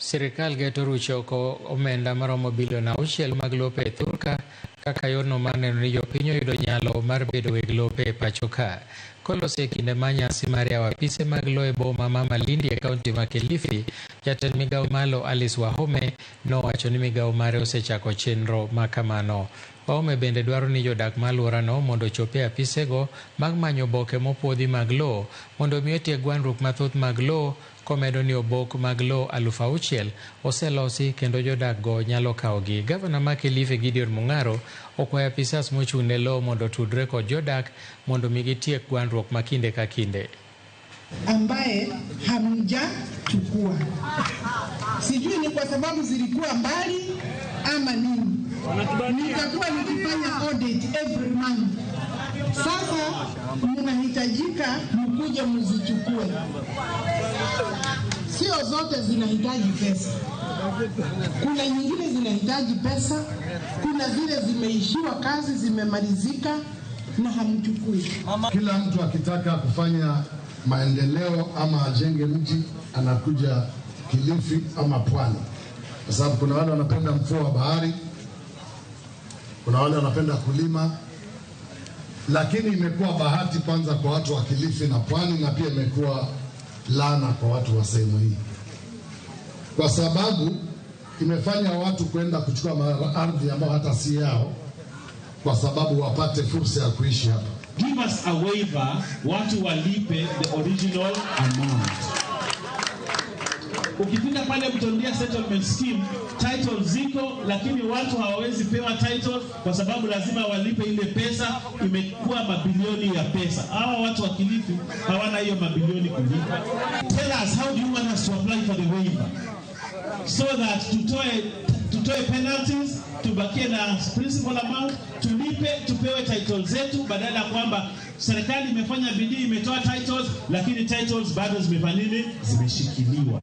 Sirikal geto rucho ko omenda maromo bilion 6 mag lope thurka kaka yono maneno ni jopiny oyudo nyalo mar bedo weg lope e pacho ka. Kolose kinde ma nyasi mar yawo apise mag lo e boma ma Malindi e kaunti ma Kilifi, jatend migawo malo Alice Wahome nowacho ni migawo mare osechako chenro ma kamano. Wahome bende dwaro ni jodak ma alworano mondo ochop e apisego mag manyo oboke mopuodhi mag lo mondo omi otiek gwandruok mathoth mag lo, komedo ni obok mag lo 6,000 oselosi kendo jodak go nyalo kawogi. Gavana ma Kilifi Gideon Mung'aro okwayo apisas mochung' ne lo mondo tudre kod jodak mondo mi gitiek gwandruok ma kinde ka kinde. Ambaye hamjachukua, sijui ni kwa sababu zilikuwa mbali ama nini. Nitakuwa nikifanya audit every month. Sasa mnahitajika mkuje mzichukue. Sio zote zinahitaji pesa. Kuna nyingine zinahitaji pesa, kuna zile zimeishiwa kazi, zimemalizika na hamchukui. Kila mtu akitaka kufanya maendeleo ama ajenge mji anakuja Kilifi ama Pwani, kwa sababu kuna wale wanapenda mfuo wa bahari, kuna wale wanapenda kulima, lakini imekuwa bahati kwanza kwa watu wa Kilifi na Pwani, na pia imekuwa laana kwa watu wa sehemu hii, kwa sababu imefanya watu kwenda kuchukua ardhi ambayo hata si yao, kwa sababu wapate fursa ya kuishi hapa. Give us a waiver, watu walipe the original amount. Ukifika pale Mtondia settlement scheme, title ziko, lakini watu hawawezi pewa title kwa sababu lazima walipe ile pesa. Imekuwa mabilioni ya pesa. Hawa watu wa Kilifi hawana hiyo mabilioni kulipa. Tell us, how do you want us to apply for the waiver? So that tutoe penalties, tubakie na principal amount, tulipe, tupewe titles zetu, badala ya kwamba serikali imefanya bidii, imetoa titles, lakini titles bado zimefanya nini? Zimeshikiliwa.